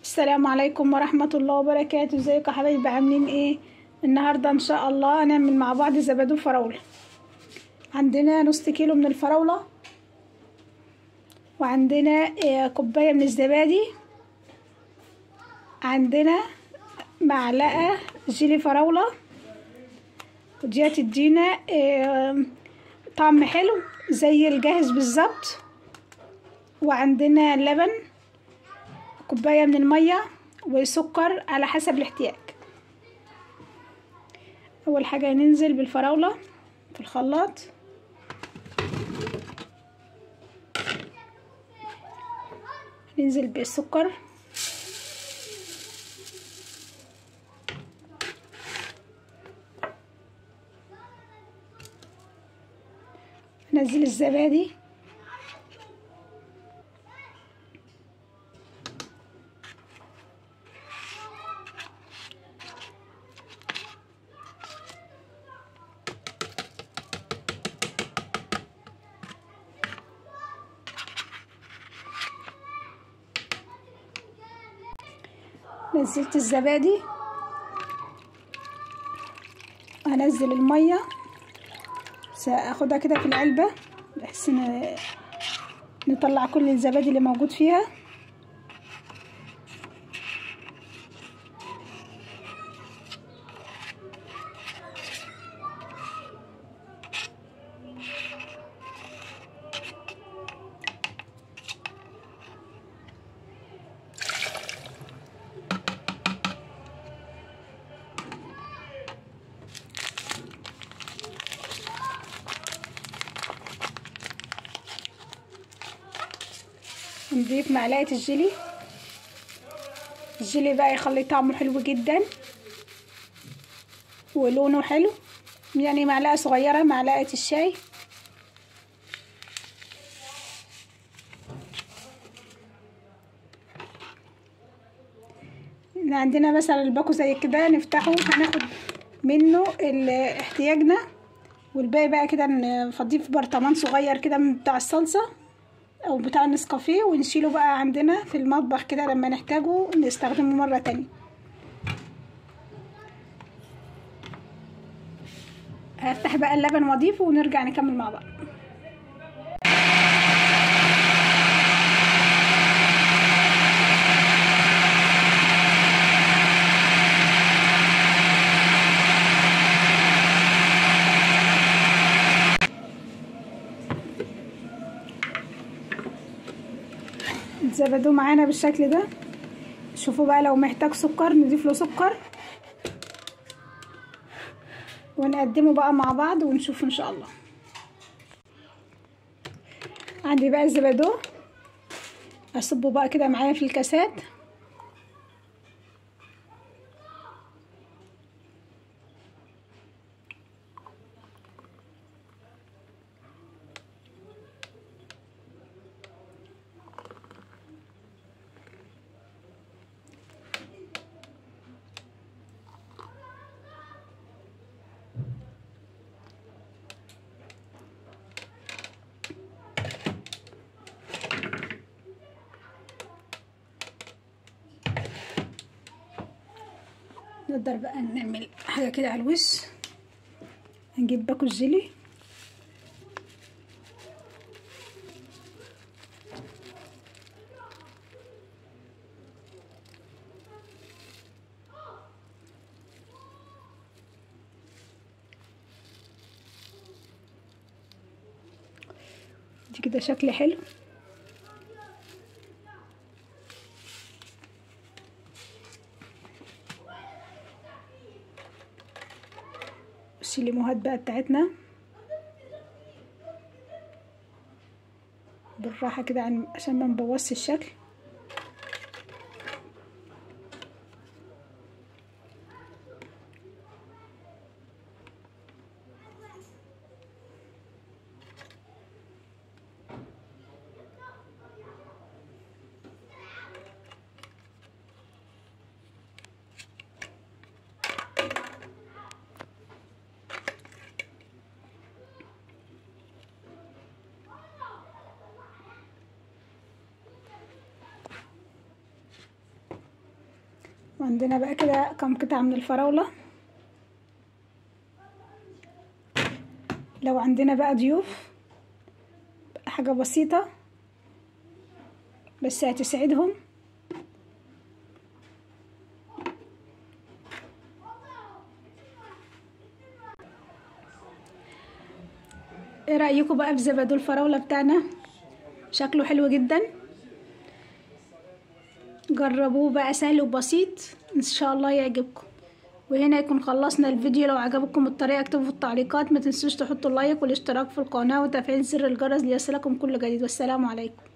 السلام عليكم ورحمة الله وبركاته. ازيكم يا حبايبي، عاملين ايه؟ النهاردة ان شاء الله هنعمل مع بعض زبادو فراولة. عندنا نص كيلو من الفراولة، وعندنا كوباية من الزبادي، عندنا معلقة جيلي فراولة، ودي هتدينا طعم حلو زي الجاهز بالظبط. وعندنا لبن، كوباية من المية، وسكر على حسب الاحتياج. اول حاجة ننزل بالفراولة في الخلاط، ننزل بالسكر، ننزل الزبادي، نزلت الزبادي، هنزل المية، ساخدها كده في العلبة بحيث نطلع كل الزبادي اللي موجود فيها. نضيف معلقة الجيلي. الجيلي بقى يخلي طعمه حلو جدا ولونه حلو، يعني معلقة صغيرة، معلقة الشاي. عندنا مثلا الباكو زي كده نفتحه، هناخد منه احتياجنا، والباقي بقى كده نفضيه في برطمان صغير كده من بتاع الصلصة او بتاع النسكافيه، ونشيله بقى عندنا في المطبخ كده لما نحتاجه نستخدمه مرة تانية. هفتح بقى اللبن واضيفه ونرجع نكمل مع بعض. الزبادو معانا بالشكل ده. شوفوا بقى، لو محتاج سكر نضيف له سكر، ونقدمه بقى مع بعض ونشوف ان شاء الله. عندي بقى الزبادو، اصبه بقى كده معايا في الكاسات. نقدر بقى نعمل حاجة كده على الوش. هنجيب باكو الجيلي، دي كده شكل حلو. الليموهات بقى بتاعتنا بالراحة كده عشان ما نبوظش الشكل. وعندنا بقى كده كام قطعة من الفراولة. لو عندنا بقى ضيوف حاجة بسيطة بس هتسعدهم. ايه رأيكم بقى في زبادو الفراولة بتاعنا؟ شكله حلو جدا، جربوه بقى، سهل وبسيط، ان شاء الله يعجبكم. وهنا يكون خلصنا الفيديو. لو عجبكم الطريقة اكتبوا في التعليقات، ما تنسوش تحطوا لايك والاشتراك في القناة وتفعيل زر الجرس ليصلكم كل جديد. والسلام عليكم.